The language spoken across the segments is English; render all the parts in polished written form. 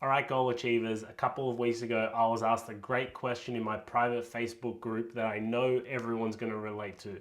All right, goal achievers. A couple of weeks ago, I was asked a great question in my private Facebook group that I know everyone's going to relate to.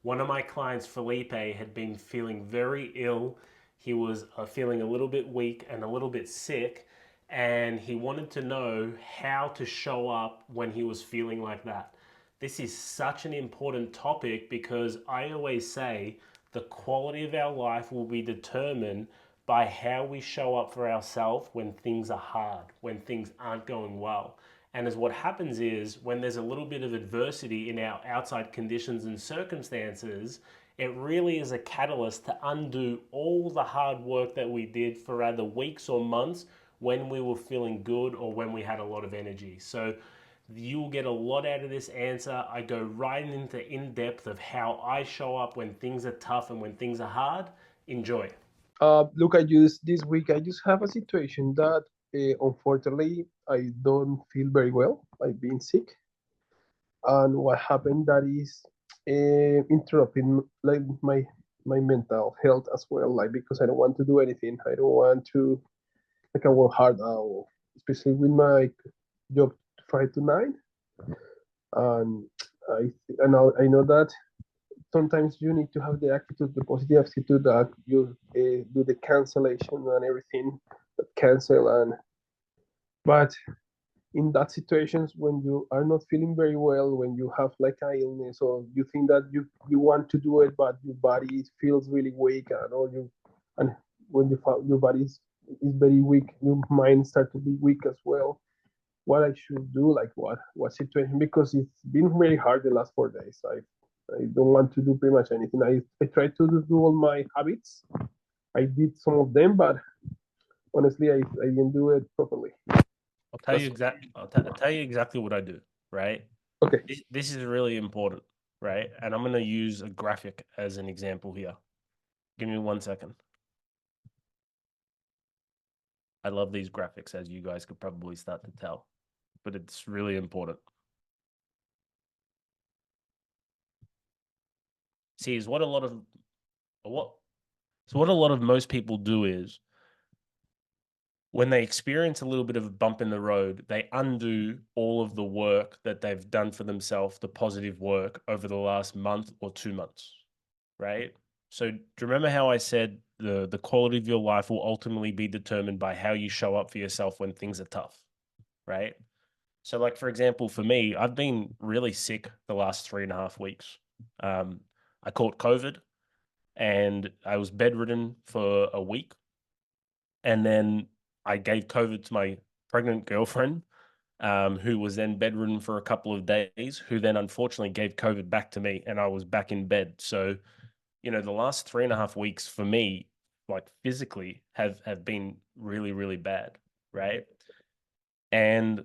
One of my clients, Felipe, had been feeling very ill. He was feeling a little bit weak and a little bit sick, and he wanted to know how to show up when he was feeling like that. This is such an important topic because I always say the quality of our life will be determined by how we show up for ourselves when things are hard, when things aren't going well. And as what happens is when there's a little bit of adversity in our outside conditions and circumstances, it really is a catalyst to undo all the hard work that we did for either weeks or months when we were feeling good or when we had a lot of energy. So you'll get a lot out of this answer. I go right into in depth of how I show up when things are tough and when things are hard. Enjoy. Look, I just this week I just have a situation that unfortunately I don't feel very well. I've been sick, and what happened that is interrupting like my mental health as well. Like because I don't want to do anything. I don't want to like I work hard now, especially with my job 5 to 9, and I know that sometimes you need to have the attitude, the positive attitude that you do the cancellation and everything, that cancel and but in that situations when you are not feeling very well, when you have like an illness or you think that you want to do it but your body feels really weak and all you and when your body is very weak, your mind start to be weak as well. What I should do, like what situation, because it's been very hard the last 4 days. I don't want to do pretty much anything. I try to do all my habits. I did some of them, but honestly, I didn't do it properly. That's I'll tell you exactly what I do, right? okay. This is really important, right? And I'm going to use a graphic as an example here. Give me 1 second. I love these graphics, as you guys could probably start to tell, but it's really important. See, is what what a lot of most people do is when they experience a little bit of a bump in the road, they undo all of the work that they've done for themselves, the positive work over the last month or 2 months, right? So do you remember how I said the quality of your life will ultimately be determined by how you show up for yourself when things are tough, right? So, like for example, for me, I've been really sick the last 3.5 weeks. Um, I caught COVID and I was bedridden for a week, and then I gave COVID to my pregnant girlfriend, who was then bedridden for a couple of days, who then unfortunately gave COVID back to me, and I was back in bed. So, the last 3.5 weeks for me, like physically, have been really, really bad, right? And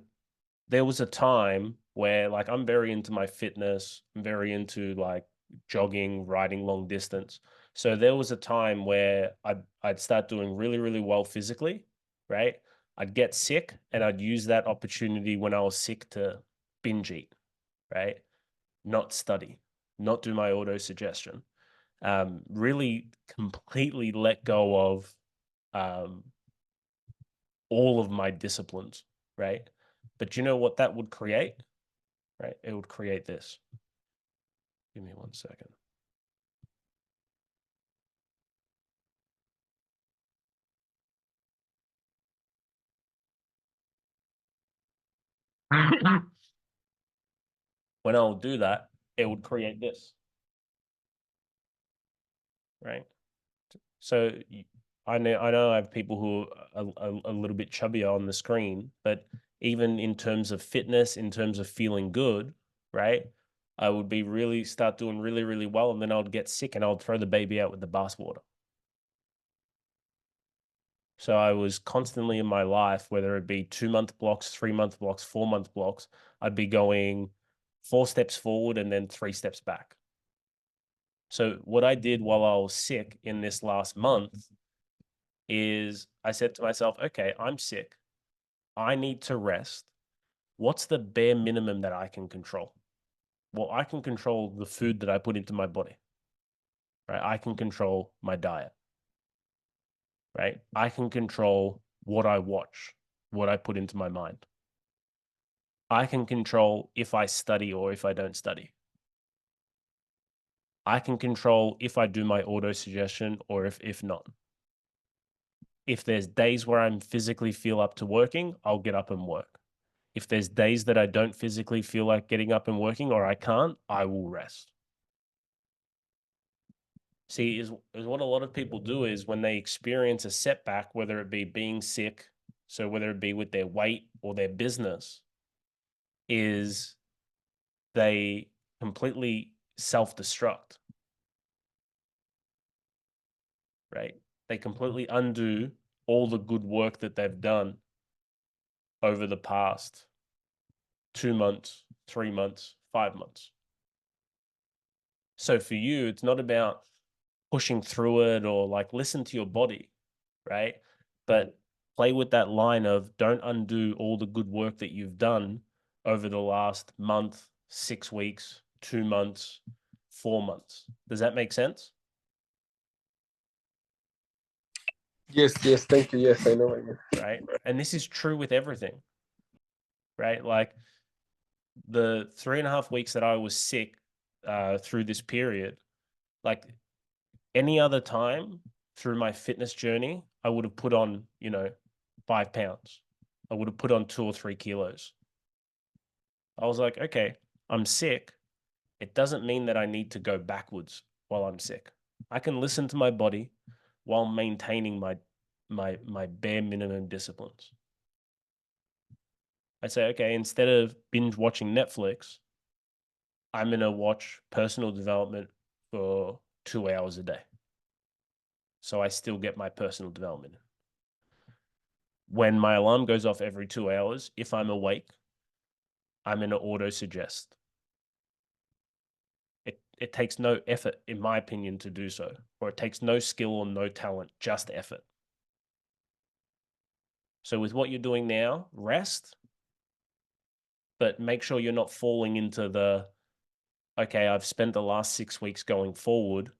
there was a time where like I'm very into my fitness, I'm very into like jogging, riding long distance. So there was a time where I'd start doing really, really well physically, right? I'd get sick and I'd use that opportunity when I was sick to binge eat, right? Not study, not do my auto suggestion. Really completely let go of um, all of my disciplines, right? But you know what that would create, right? It would create this. Give me 1 second. When I'll do that, it would create this, right? So I know I have people who are a little bit chubbier on the screen, but even in terms of fitness, in terms of feeling good, right? I would be really start doing really, really well, and then I would get sick and I would throw the baby out with the bathwater. So I was constantly in my life, whether it be 2 month blocks, 3 month blocks, 4 month blocks, I'd be going 4 steps forward and then 3 steps back. So what I did while I was sick in this last month is I said to myself, okay, I'm sick. I need to rest. What's the bare minimum that I can control? Well, I can control the food that I put into my body, right? I can control my diet, right? I can control what I watch, what I put into my mind. I can control if I study or if I don't study. I can control if I do my auto suggestion or if not. If there's days where I'm physically feel up to working, I'll get up and work. If there's days that I don't physically feel like getting up and working or I can't, I will rest. See, is what a lot of people do is when they experience a setback, whether it be being sick, so whether it be with their weight or their business, is they completely self-destruct, right? They completely undo all the good work that they've done over the past 2 months, 3 months, 5 months. So for you, it's not about pushing through it or like listen to your body, right? But play with that line of don't undo all the good work that you've done over the last month, 6 weeks, 2 months, 4 months. Does that make sense? Yes, thank you. Yes, I know what you mean. Right? And this is true with everything, right? Like the 3.5 weeks that I was sick through this period, like any other time through my fitness journey, I would have put on, 5 pounds. I would have put on 2 or 3 kilos. I was like, okay, I'm sick. It doesn't mean that I need to go backwards while I'm sick. I can listen to my body while maintaining my bare minimum disciplines. I say, okay, instead of binge watching Netflix, I'm going to watch personal development for 2 hours a day. So I still get my personal development. When my alarm goes off every 2 hours, if I'm awake, I'm going to auto suggest. It takes no effort, in my opinion, to do so, or it takes no skill or no talent, just effort. So with what you're doing now, rest, but make sure you're not falling into the, okay, I've spent the last 6 weeks going forward,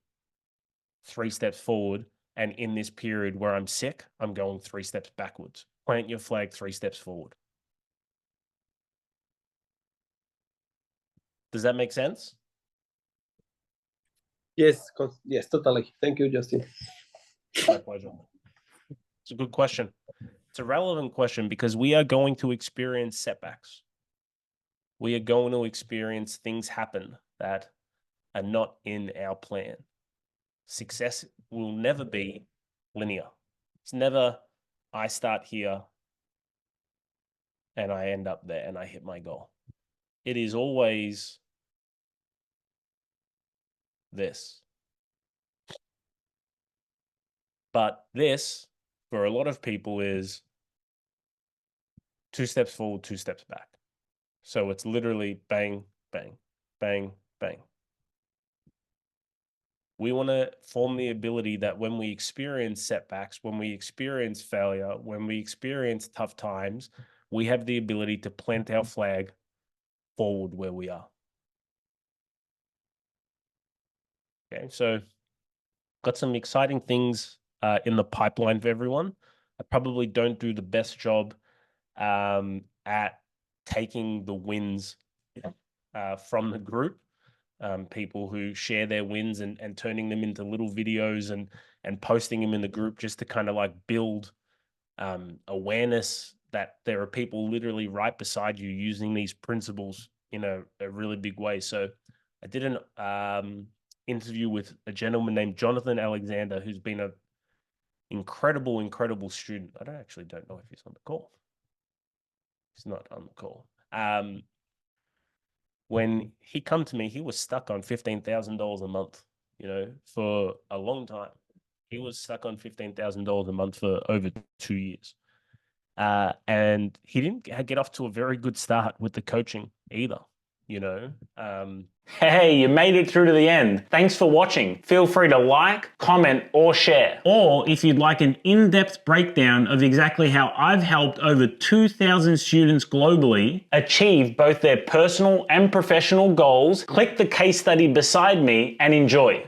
3 steps forward, and in this period where I'm sick, I'm going 3 steps backwards. Plant your flag 3 steps forward. Does that make sense? Yes, totally. Thank you, Justin. My pleasure. It's a good question. It's a relevant question because we are going to experience setbacks. We are going to experience things happen that are not in our plan. Success will never be linear. It's never, I start here and I end up there and I hit my goal. It is always this. But this, for a lot of people, is 2 steps forward, 2 steps back. So it's literally bang, bang, bang, bang. We want to form the ability that when we experience setbacks, when we experience failure, when we experience tough times, we have the ability to plant our flag forward where we are. Okay, so got some exciting things in the pipeline for everyone. I probably don't do the best job at taking the wins from the group. People who share their wins and turning them into little videos and posting them in the group just to kind of like build awareness that there are people literally right beside you using these principles in a really big way. So I did an interview with a gentleman named Jonathan Alexander, who's been an incredible student. I don't know if he's on the call. He's not on the call. When he come to me, he was stuck on $15,000 a month, for a long time. He was stuck on $15,000 a month for over 2 years. And he didn't get off to a very good start with the coaching either, Hey, you made it through to the end. Thanks for watching. Feel free to like, comment, or share. Or if you'd like an in-depth breakdown of exactly how I've helped over 2,000 students globally achieve both their personal and professional goals, click the case study beside me and enjoy.